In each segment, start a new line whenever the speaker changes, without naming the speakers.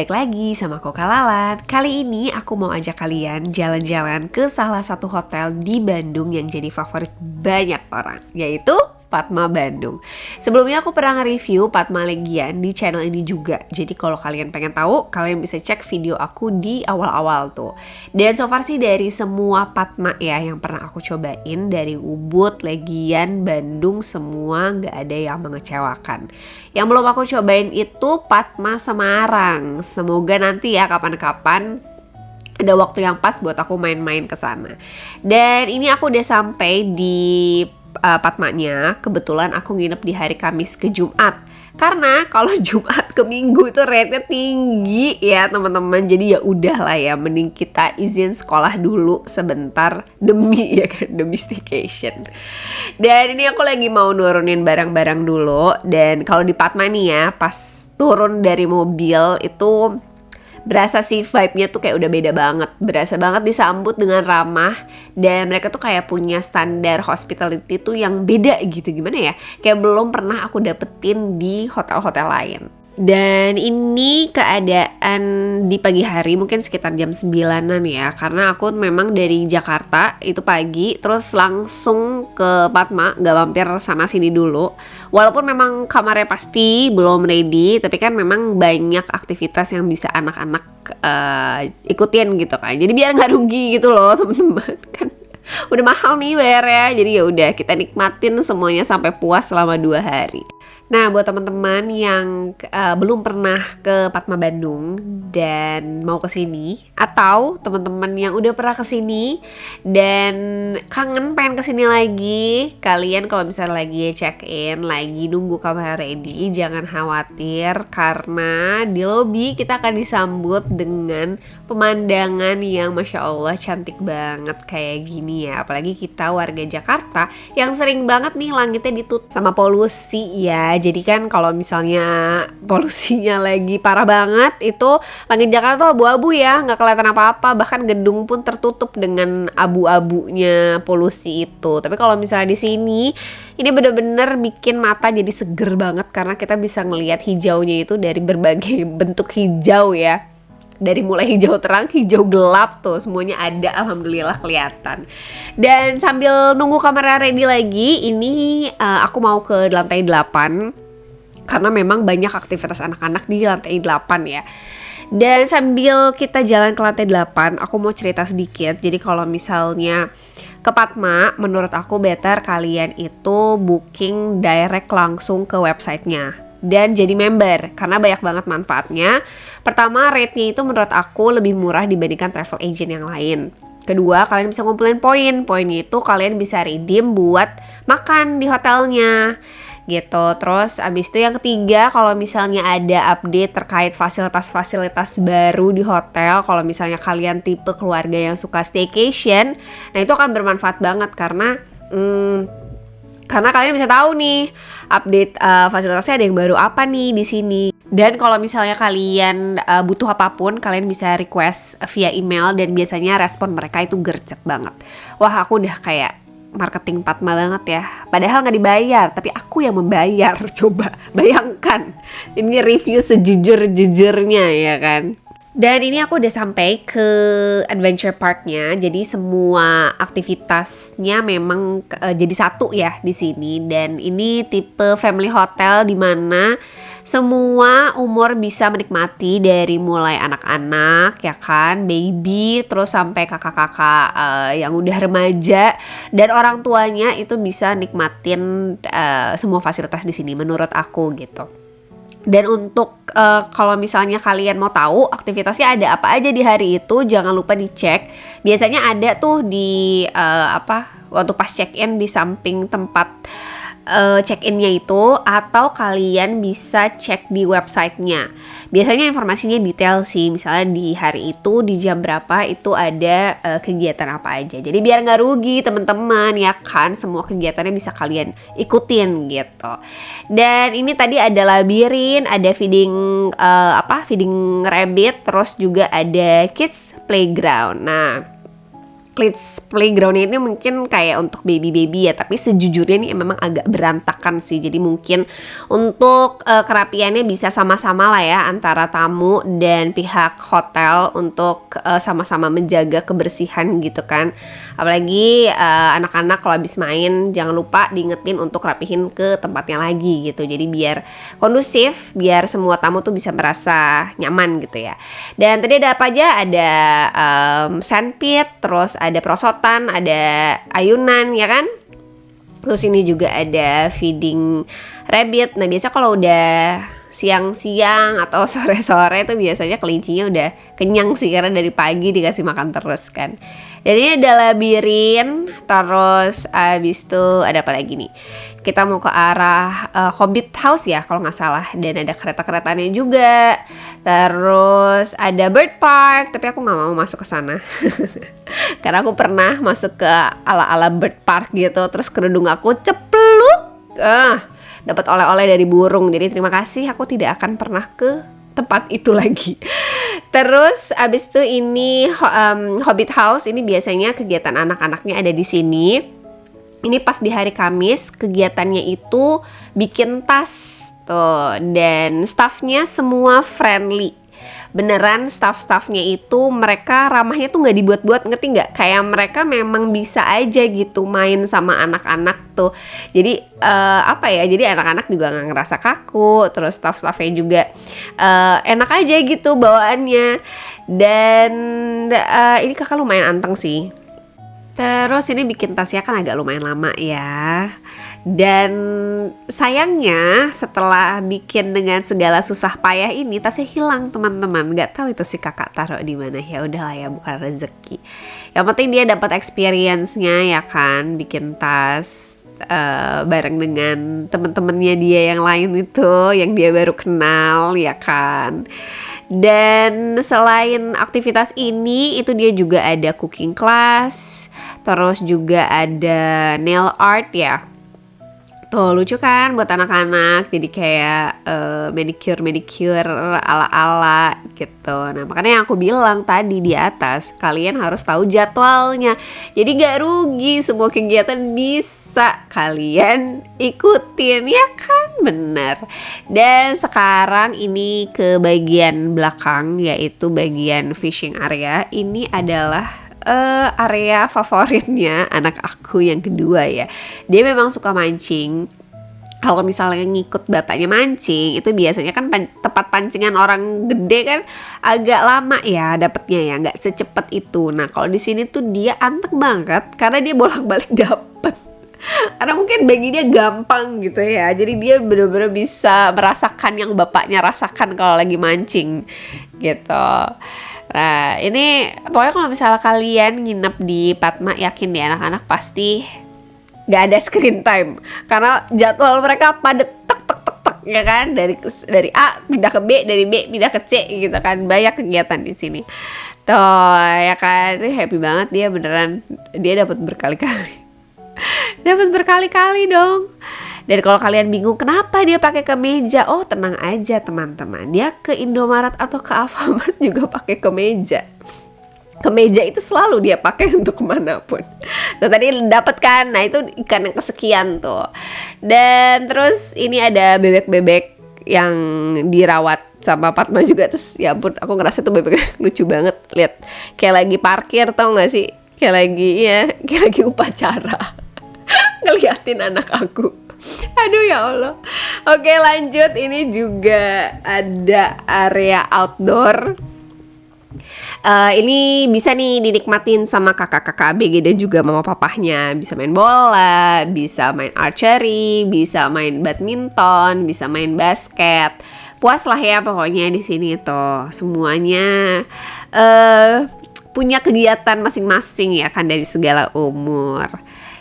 balik lagi sama aku Kalalan. Kali ini aku mau ajak kalian jalan-jalan ke salah satu hotel di Bandung yang jadi favorit banyak orang, yaitu Padma Bandung. Sebelumnya aku pernah nge-review Padma Legian di channel ini juga. Jadi kalau kalian pengen tahu, kalian bisa cek video aku di awal-awal tuh. Dan so far sih dari semua Padma ya yang pernah aku cobain, dari Ubud, Legian, Bandung, semua nggak ada yang mengecewakan. Yang belum aku cobain itu Padma Semarang. Semoga nanti ya kapan-kapan ada waktu yang pas buat aku main-main ke sana. Dan ini aku udah sampai di Padmanya. Kebetulan aku nginep di hari Kamis ke Jumat. Karena kalau Jumat ke Minggu itu rate-nya tinggi ya teman-teman. Jadi ya udahlah ya, mending kita izin sekolah dulu sebentar demi ya kan, demi staycation. Dan ini aku lagi mau nurunin barang-barang dulu. Dan kalau di Padma nih ya, pas turun dari mobil itu berasa sih vibe-nya tuh kayak udah beda banget. Berasa banget disambut dengan ramah. Dan mereka tuh kayak punya standar hospitality tuh yang beda gitu. Gimana ya? Kayak belum pernah aku dapetin di hotel-hotel lain. Dan ini keadaan di pagi hari, mungkin sekitar jam 9-an ya. Karena aku memang dari Jakarta itu pagi, terus langsung ke Padma, gak mampir sana sini dulu. Walaupun memang kamarnya pasti belum ready, tapi kan memang banyak aktivitas yang bisa anak-anak ikutin gitu kan. Jadi biar gak rugi gitu loh teman-teman. Kan udah mahal nih bayarnya. Jadi ya udah kita nikmatin semuanya sampai puas selama 2 hari. Nah, buat teman-teman yang belum pernah ke Padma Bandung dan mau ke sini, atau teman-teman yang udah pernah ke sini dan kangen pengen ke sini lagi, kalian kalau misalnya lagi check-in, lagi nunggu kamar ready, jangan khawatir karena di lobby kita akan disambut dengan pemandangan yang Masya Allah cantik banget kayak gini ya. Apalagi kita warga Jakarta yang sering banget nih langitnya ditutup sama polusi ya. Jadi kan kalau misalnya polusinya lagi parah banget, itu langit Jakarta tuh abu-abu ya, nggak kelihatan apa-apa. Bahkan gedung pun tertutup dengan abu-abunya polusi itu. Tapi kalau misalnya di sini, ini bener-bener bikin mata jadi seger banget karena kita bisa ngelihat hijaunya itu dari berbagai bentuk hijau ya. Dari mulai hijau terang, hijau gelap tuh semuanya ada, alhamdulillah kelihatan. Dan sambil nunggu kamera ready lagi, ini aku mau ke lantai 8 karena memang banyak aktivitas anak-anak di lantai 8 ya. Dan sambil kita jalan ke lantai 8, aku mau cerita sedikit. Jadi kalau misalnya ke Padma, menurut aku better kalian itu booking direct langsung ke websitenya dan jadi member karena banyak banget manfaatnya. Pertama, rate-nya itu menurut aku lebih murah dibandingkan travel agent yang lain. Kedua, kalian bisa ngumpulin poin. Poinnya itu kalian bisa redeem buat makan di hotelnya gitu. Terus abis itu yang ketiga, kalau misalnya ada update terkait fasilitas-fasilitas baru di hotel, kalau misalnya kalian tipe keluarga yang suka staycation, nah itu akan bermanfaat banget karena kalian bisa tahu nih update fasilitasnya ada yang baru apa nih di sini. Dan kalau misalnya kalian butuh apapun, kalian bisa request via email dan biasanya respon mereka itu gercep banget. Wah, aku udah kayak marketing Padma banget ya. Padahal nggak dibayar, tapi aku yang membayar. Coba bayangkan, ini review sejujur-jujurnya ya kan. Dan ini aku udah sampai ke adventure parknya. Jadi semua aktivitasnya memang jadi satu ya di sini. Dan ini tipe family hotel di mana semua umur bisa menikmati, dari mulai anak-anak ya kan, baby, terus sampai kakak-kakak yang udah remaja dan orang tuanya itu bisa nikmatin semua fasilitas di sini menurut aku gitu. Dan untuk kalau misalnya kalian mau tahu aktivitasnya ada apa aja di hari itu, jangan lupa dicek. Biasanya ada tuh di waktu pas check-in di samping tempat check-innya itu, atau kalian bisa cek di websitenya. Biasanya informasinya detail sih, misalnya di hari itu di jam berapa itu ada kegiatan apa aja. Jadi biar nggak rugi teman-teman ya kan, semua kegiatannya bisa kalian ikutin gitu. Dan ini tadi ada labirin, ada feeding feeding rabbit, terus juga ada kids playground. Nah, kids playground ini mungkin kayak untuk baby-baby ya, tapi sejujurnya ini memang agak berantakan sih. Jadi mungkin untuk kerapiannya bisa sama-sama lah ya antara tamu dan pihak hotel untuk sama-sama menjaga kebersihan gitu kan. Apalagi anak-anak kalau habis main jangan lupa diingetin untuk rapihin ke tempatnya lagi gitu. Jadi biar kondusif, biar semua tamu tuh bisa merasa nyaman gitu ya. Dan tadi ada apa aja? Ada sandpit, terus ada perosotan, ada ayunan ya kan. Terus ini juga ada feeding rabbit. Nah biasa kalau udah siang-siang atau sore-sore itu biasanya kelincinya udah kenyang sih, karena dari pagi dikasih makan terus kan. Dan ini ada labirin, terus abis itu ada apa lagi nih? Kita mau ke arah Hobbit House ya kalau nggak salah, dan ada kereta-keretanya juga. Terus ada bird park, tapi aku nggak mau masuk ke sana karena aku pernah masuk ke ala-ala bird park gitu, terus kerudung aku cepluk, dapat oleh-oleh dari burung. Jadi terima kasih, aku tidak akan pernah ke tempat itu lagi. Terus abis itu ini Hobbit House ini biasanya kegiatan anak-anaknya ada di sini. Ini pas di hari Kamis kegiatannya itu bikin tas tuh, dan staffnya semua friendly. Beneran staff-staffnya itu mereka ramahnya tuh nggak dibuat-buat, ngerti nggak? Kayak mereka memang bisa aja gitu main sama anak-anak tuh. Jadi apa ya? Jadi anak-anak juga nggak ngerasa kaku. Terus staff-staffnya juga enak aja gitu bawaannya. Dan ini kakak lumayan anteng sih. Terus ini bikin tasnya kan agak lumayan lama ya. Dan sayangnya setelah bikin dengan segala susah payah ini, tasnya hilang teman-teman. Gak tahu itu si kakak taruh di mana. Ya udahlah ya, bukan rezeki. Yang penting dia dapat experience-nya ya kan, bikin tas bareng dengan teman-temannya dia yang lain itu, yang dia baru kenal ya kan. Dan selain aktivitas ini, itu dia juga ada cooking class, terus juga ada nail art ya. Tuh lucu kan buat anak-anak, jadi kayak manicure ala-ala gitu. Nah makanya yang aku bilang tadi di atas, kalian harus tahu jadwalnya. Jadi gak rugi, semua kegiatan bisa kalian ikutin ya kan, bener. Dan sekarang ini ke bagian belakang, yaitu bagian fishing area. Ini adalah area favoritnya anak aku yang kedua ya. Dia memang suka mancing. Kalau misalnya ngikut bapaknya mancing, itu biasanya kan tempat pancingan orang gede kan agak lama ya dapetnya ya, nggak secepat itu. Nah kalau di sini tuh dia anteng banget karena dia bolak-balik dapet. Karena mungkin bagi dia gampang gitu ya. Jadi dia bener-bener bisa merasakan yang bapaknya rasakan kalau lagi mancing gitu. Nah ini pokoknya kalau misalnya kalian nginep di Padma, yakin deh anak-anak pasti gak ada screen time. Karena jadwal mereka padet tek ya kan, dari A pindah ke B, dari B pindah ke C gitu kan. Banyak kegiatan di sini. Tuh ya kan, happy banget dia beneran. Dia dapat berkali-kali. Dapat berkali-kali dong. Dan kalau kalian bingung kenapa dia pakai kemeja, oh tenang aja teman-teman, dia ke Indomaret atau ke Alfamart juga pakai kemeja. Kemeja itu selalu dia pakai untuk kemanapun. Tuh tadi dapat kan, nah itu ikan yang kesekian tuh. Dan terus ini ada bebek-bebek yang dirawat sama Padma juga. Terus ya ampun, aku ngerasa tuh bebeknya lucu banget. Lihat kayak lagi parkir, tau gak sih? Kayak lagi upacara. Ngeliatin anak aku. Aduh ya Allah. Oke lanjut, ini juga ada area outdoor. Ini bisa nih dinikmatin sama kakak-kakak ABG dan juga mama papahnya. Bisa main bola, bisa main archery, bisa main badminton, bisa main basket. Puas lah ya pokoknya di sini tuh. Semuanya punya kegiatan masing-masing ya kan, dari segala umur.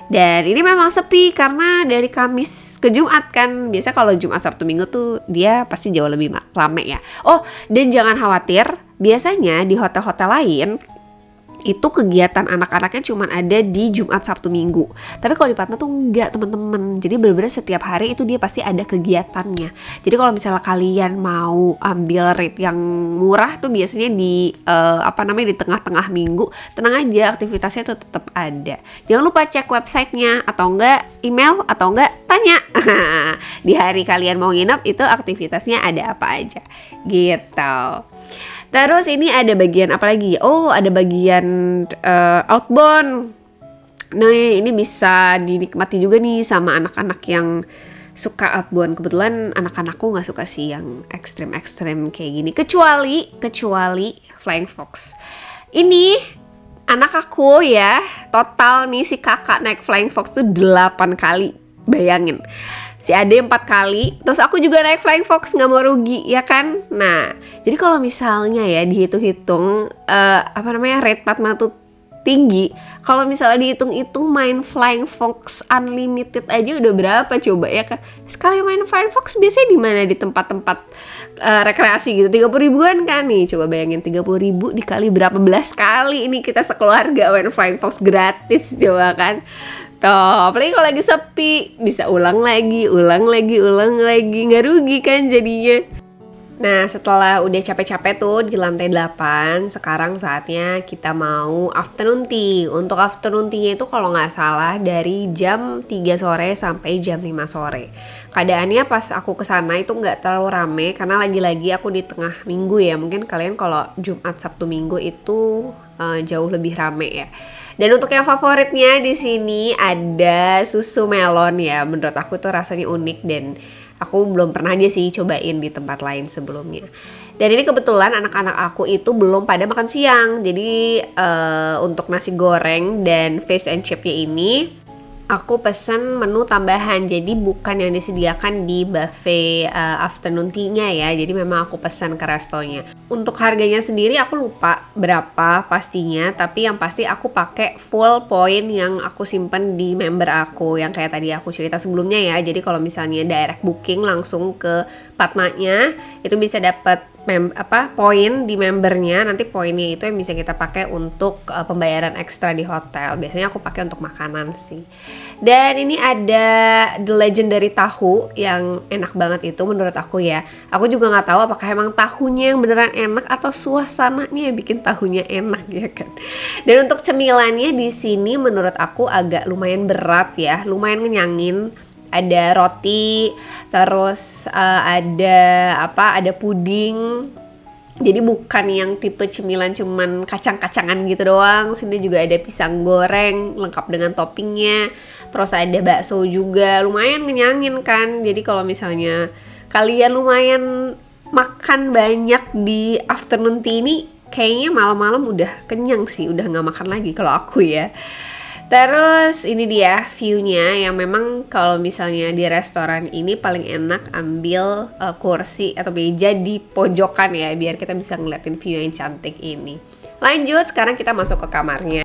Dan ini memang sepi karena dari Kamis ke Jumat kan. Biasa kalau Jumat, Sabtu, Minggu tuh dia pasti jauh lebih rame ya. Oh, dan jangan khawatir, biasanya di hotel-hotel lain itu kegiatan anak-anaknya cuma ada di Jumat, Sabtu, Minggu. Tapi kalau di Padma tuh enggak teman-teman. Jadi bener-bener setiap hari itu dia pasti ada kegiatannya. Jadi kalau misalnya kalian mau ambil rate yang murah tuh biasanya di di tengah-tengah minggu, tenang aja aktivitasnya tuh tetap ada. Jangan lupa cek websitenya atau enggak email atau enggak tanya. Di hari kalian mau nginep itu aktivitasnya ada apa aja gitu. Terus ini ada bagian apa lagi? Oh, ada bagian outbound. Nah, ini bisa dinikmati juga nih sama anak-anak yang suka outbound. Kebetulan anak-anakku nggak suka sih yang ekstrem-ekstrem kayak gini. Kecuali Flying Fox. Ini anak aku ya, total nih si kakak naik Flying Fox tuh 8 kali. Bayangin. Si Ade 4 kali, terus aku juga naik Flying Fox, nggak mau rugi ya kan. Nah, jadi kalau misalnya ya dihitung-hitung rate Padma tuh tinggi. Kalau misalnya dihitung-hitung main Flying Fox Unlimited aja udah berapa coba ya kan. Sekali main Flying Fox biasanya di mana, di tempat-tempat rekreasi gitu, 30 ribuan kan nih. Coba bayangin 30 ribu dikali berapa belas kali ini kita sekeluarga main Flying Fox gratis coba kan. Tuh, apalagi kalau lagi sepi, bisa ulang lagi, nggak rugi kan jadinya. Nah, setelah udah capek-capek tuh di lantai 8, sekarang saatnya kita mau afternoon tea. Untuk afternoon tea-nya itu kalau nggak salah dari jam 3 sore sampai jam 5 sore. Keadaannya pas aku kesana itu nggak terlalu rame, karena lagi-lagi aku di tengah minggu ya. Mungkin kalian kalau Jumat, Sabtu, Minggu itu jauh lebih rame ya. Dan untuk yang favoritnya di sini ada susu melon ya. Menurut aku tuh rasanya unik dan aku belum pernah aja sih cobain di tempat lain sebelumnya. Dan ini kebetulan anak-anak aku itu belum pada makan siang. Jadi untuk nasi goreng dan fish and chipnya ini aku pesen menu tambahan, jadi bukan yang disediakan di buffet afternoon tea-nya ya. Jadi memang aku pesan ke restonya. Untuk harganya sendiri aku lupa berapa pastinya, tapi yang pasti aku pakai full point yang aku simpen di member aku, yang kayak tadi aku cerita sebelumnya ya. Jadi kalau misalnya direct booking langsung ke Padmanya, itu bisa dapat poin di membernya. Nanti poinnya itu yang bisa kita pakai untuk pembayaran ekstra di hotel. Biasanya aku pakai untuk makanan sih. Dan ini ada The Legendary tahu yang enak banget itu menurut aku ya. Aku juga nggak tahu apakah emang tahunya yang beneran enak atau suasananya yang bikin tahunya enak ya kan. Dan untuk cemilannya di sini menurut aku agak lumayan berat ya, lumayan ngenyangin. Ada roti, terus ada puding. Jadi bukan yang tipe cemilan cuman kacang-kacangan gitu doang. Sini juga ada pisang goreng lengkap dengan toppingnya. Terus ada bakso juga, lumayan ngenyangin kan. Jadi kalau misalnya kalian lumayan makan banyak di afternoon tea ini, kayaknya malam-malam udah kenyang sih, udah nggak makan lagi kalau aku ya. Terus ini dia view-nya yang memang kalau misalnya di restoran ini paling enak ambil kursi atau meja di pojokan ya, biar kita bisa ngeliatin view yang cantik ini. Lanjut, sekarang kita masuk ke kamarnya.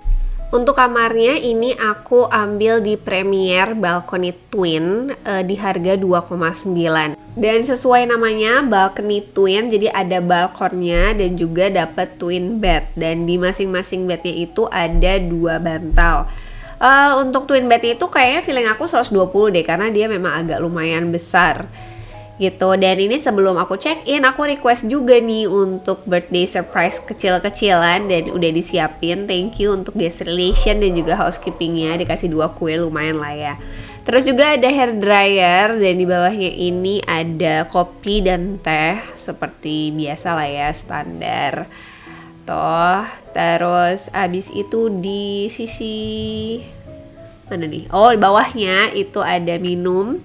Untuk kamarnya ini aku ambil di Premier Balcony Twin di harga 2,9. Dan sesuai namanya balcony twin, jadi ada balkonnya dan juga dapat twin bed. Dan di masing-masing bednya itu ada 2 bantal. Untuk twin bed itu kayaknya feeling aku 120 deh, karena dia memang agak lumayan besar gitu. Dan ini sebelum aku check in, aku request juga nih untuk birthday surprise kecil-kecilan dan udah disiapin. Thank you untuk guest relation dan juga housekeepingnya, dikasih 2 kue lumayan lah ya. Terus juga ada hair dryer dan di bawahnya ini ada kopi dan teh seperti biasa lah ya, standar. Terus abis itu di sisi mana nih? Oh, di bawahnya itu ada minum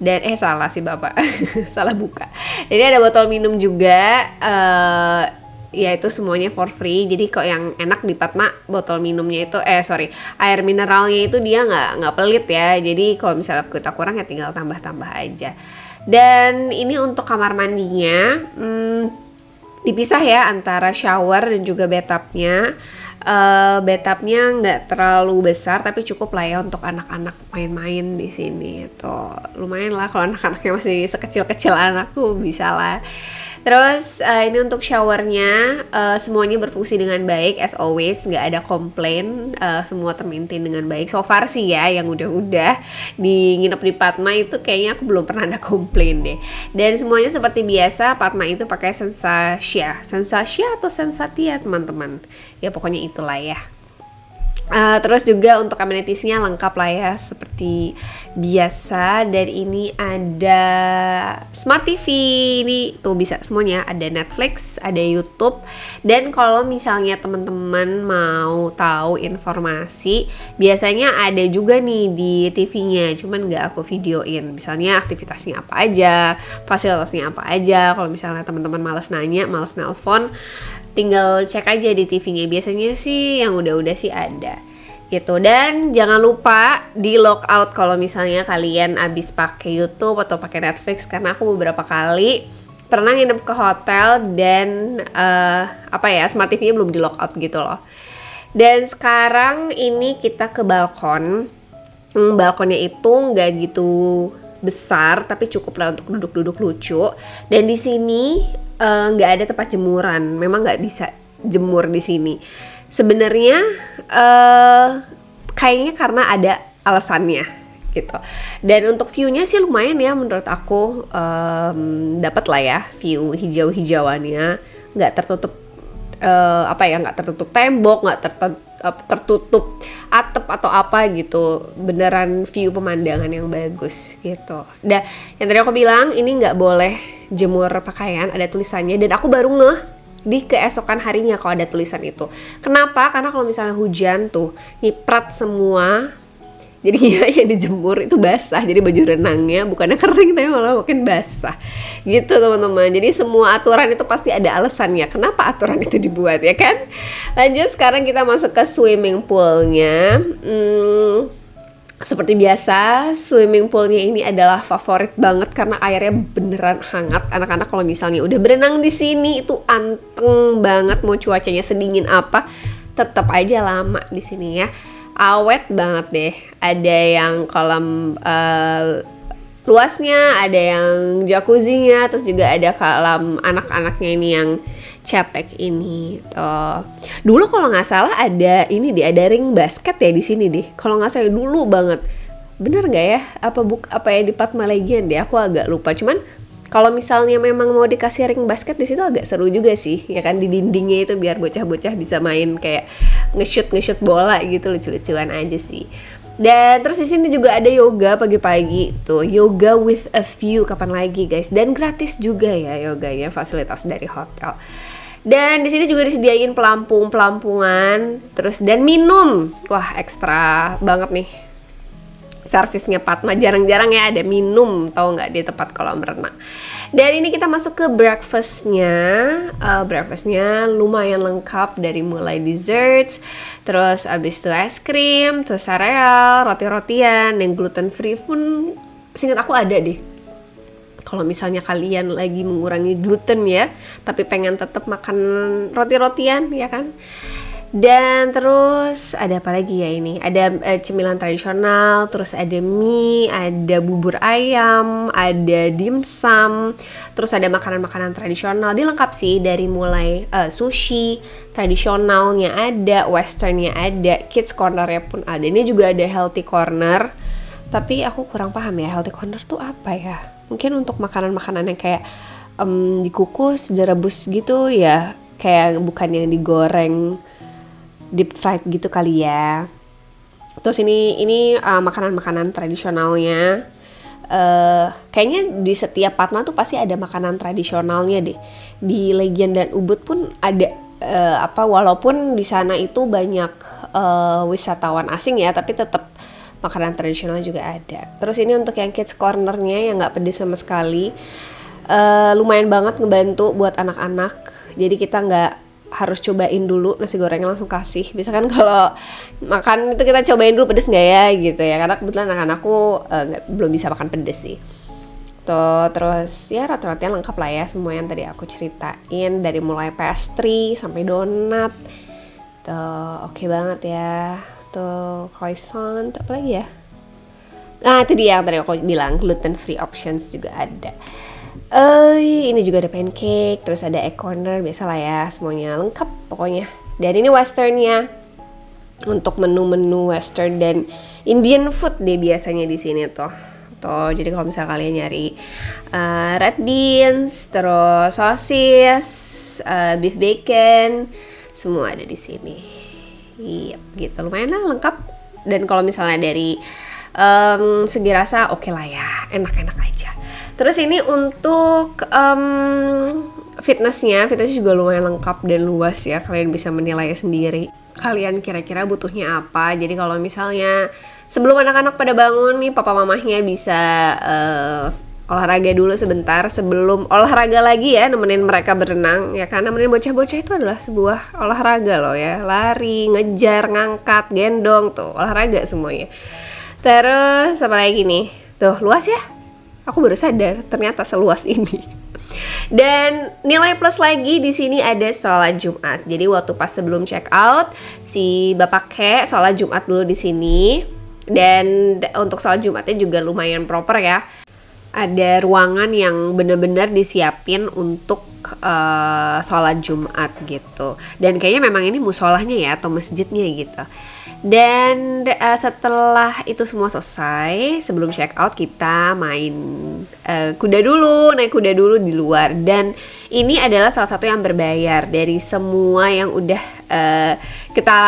dan salah sih Bapak. Salah buka. Jadi ada botol minum juga, ya itu semuanya for free. Jadi kok yang enak di Padma botol minumnya itu air mineralnya itu dia nggak pelit ya. Jadi kalau misalnya kita kurang ya tinggal tambah-tambah aja. Dan ini untuk kamar mandinya dipisah ya antara shower dan juga bathtubnya. Bathtubnya nggak terlalu besar tapi cukup lah ya untuk anak-anak main-main di sini. Tuh lumayan lah kalau anak-anaknya masih sekecil-kecil anakku bisa lah. Terus ini untuk showernya, semuanya berfungsi dengan baik as always, nggak ada komplain, semua termaintain dengan baik. So far sih ya, yang udah di nginep di Padma itu kayaknya aku belum pernah ada komplain deh. Dan semuanya seperti biasa, Padma itu pakai Sensasia atau Sensatia teman-teman. Ya pokoknya itulah ya. Terus juga untuk amenities-nya lengkap lah ya seperti biasa. Dan ini ada Smart TV, ini tuh bisa semuanya, ada Netflix, ada YouTube. Dan kalau misalnya teman-teman mau tahu informasi, biasanya ada juga nih di TV-nya, cuman nggak aku videoin. Misalnya aktivitasnya apa aja, fasilitasnya apa aja. Kalau misalnya teman-teman malas nanya, malas nelpon, tinggal cek aja di TV-nya. Biasanya sih yang udah-udah sih ada gitu. Dan jangan lupa di log out kalau misalnya kalian abis pakai YouTube atau pakai Netflix, karena aku beberapa kali pernah nginep ke hotel dan Smart TV-nya belum di log out gitu loh. Dan sekarang ini kita ke balkon. Balkonnya itu nggak gitu besar tapi cukup lah untuk duduk-duduk lucu. Dan di sini nggak ada tempat jemuran, memang nggak bisa jemur di sini. Sebenarnya kayaknya karena ada alasannya gitu. Dan untuk view-nya sih lumayan ya menurut aku, dapat lah ya view hijau-hijauannya, nggak tertutup nggak tertutup tembok, nggak tertutup atap atau apa gitu, beneran view pemandangan yang bagus gitu. Dan yang tadi aku bilang ini nggak boleh jemur pakaian, ada tulisannya, dan aku baru ngeh di keesokan harinya kalau ada tulisan itu. Kenapa? Karena kalau misalnya hujan tuh nyiprat semua, jadi yang dijemur itu basah, jadi baju renangnya bukannya kering tapi malah makin basah gitu teman-teman. Jadi semua aturan itu pasti ada alasannya kenapa aturan itu dibuat ya kan. Lanjut, sekarang kita masuk ke swimming poolnya. Seperti biasa, swimming poolnya ini adalah favorit banget karena airnya beneran hangat. Anak-anak kalau misalnya udah berenang di sini itu anteng banget, mau cuacanya sedingin apa, tetap aja lama di sini ya. Awet banget deh. Ada yang kolam luasnya, ada yang jacuzzinya, terus juga ada kolam anak-anaknya ini yang cetek ini tuh. Dulu kalau nggak salah ada ini deh, ada ring basket ya di sini deh. Kalau nggak salah dulu banget. Bener nggak ya? Apa ya di Padma Legian deh? Aku agak lupa. Cuman kalau misalnya memang mau dikasih ring basket di situ agak seru juga sih, ya kan, di dindingnya itu biar bocah-bocah bisa main kayak nge-shoot bola gitu, lucu-lucuan aja sih. Dan terus di sini juga ada yoga pagi-pagi tuh, yoga with a view, kapan lagi guys? Dan gratis juga ya yoganya, fasilitas dari hotel. Dan di sini juga disediain pelampungan, terus dan minum. Wah, ekstra banget nih servisnya Padma, jarang-jarang ya ada minum, tahu nggak, di tempat kolam renang. Dan ini kita masuk ke breakfastnya. Breakfastnya lumayan lengkap, dari mulai dessert, terus abis itu es krim, terus sereal, roti-rotian, yang gluten free pun seingat aku ada deh. Kalau misalnya kalian lagi mengurangi gluten ya, tapi pengen tetap makan roti-rotian ya kan. Dan terus ada apa lagi ya ini? Ada cemilan tradisional, terus ada mie, ada bubur ayam, ada dimsum, terus ada makanan-makanan tradisional. Dia lengkap sih, dari mulai sushi tradisionalnya ada, westernnya ada, kids cornernya pun ada. Ini juga ada healthy corner, tapi aku kurang paham ya healthy corner tuh apa ya. Mungkin untuk makanan-makanan yang kayak dikukus, direbus gitu ya, kayak bukan yang digoreng deep fried gitu kali ya. Terus ini makanan-makanan tradisionalnya. Kayaknya di setiap Padma tuh pasti ada makanan tradisionalnya deh. Di Legian dan Ubud pun ada walaupun di sana itu banyak wisatawan asing ya, tapi tetap makanan tradisional juga ada. Terus ini untuk yang kids cornernya yang nggak pedes sama sekali, lumayan banget ngebantu buat anak-anak. Jadi kita nggak harus cobain dulu nasi gorengnya langsung kasih. Biasa kan kalau makan itu kita cobain dulu pedes nggak ya gitu ya. Karena kebetulan anak-anakku belum bisa makan pedes sih. Tuh, terus ya roti-rotian lengkap lah ya, semua yang tadi aku ceritain, dari mulai pastry sampai donat. Tuh, oke banget ya. Tuh, croissant, apa lagi ya? Nah, itu dia yang tadi aku bilang, gluten free options juga ada. Ini juga ada pancake, terus ada egg corner, biasalah ya, semuanya lengkap pokoknya. Dan ini westernnya, untuk menu-menu western dan Indian food deh biasanya di sini tuh. Tuh, jadi kalau misalnya kalian nyari red beans, terus sosis, beef bacon, semua ada di sini. Iya, gitu lumayan lah lengkap. Dan kalau misalnya dari segi rasa oke lah ya, enak-enak aja. Terus ini untuk fitnessnya juga lumayan lengkap dan luas ya, kalian bisa menilai sendiri. Kalian kira-kira butuhnya apa? Jadi kalau misalnya sebelum anak-anak pada bangun nih, papa mamahnya bisa olahraga dulu sebentar sebelum olahraga lagi ya, nemenin mereka berenang ya, karena nemenin bocah-bocah itu adalah sebuah olahraga loh ya, lari, ngejar, ngangkat, gendong, tuh olahraga semuanya. Terus apa lagi nih? Tuh luas ya, aku baru sadar ternyata seluas ini. Dan nilai plus lagi di sini ada sholat Jumat. Jadi waktu pas sebelum check out, si bapak kek sholat Jumat dulu di sini. Dan untuk sholat Jumatnya juga lumayan proper ya. Ada ruangan yang benar-benar disiapin untuk sholat Jumat gitu. Dan kayaknya memang ini musolahnya ya, atau masjidnya gitu. Dan setelah itu semua selesai, sebelum check out kita main naik kuda dulu di luar. Dan ini adalah salah satu yang berbayar dari semua yang udah kita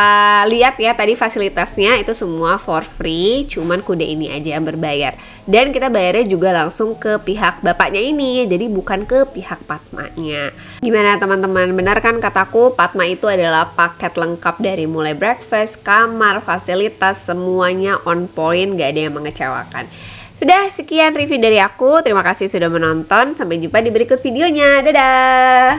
lihat ya tadi, fasilitasnya itu semua for free, cuman kuda ini aja yang berbayar. Dan kita bayarnya juga langsung ke pihak bapaknya ini, jadi bukan ke pihak Padmanya. Gimana teman-teman, benar kan kataku, Padma itu adalah paket lengkap dari mulai breakfast, kamar, fasilitas, semuanya on point, gak ada yang mengecewakan. Sudah, sekian review dari aku, terima kasih sudah menonton, sampai jumpa di berikut videonya, dadah!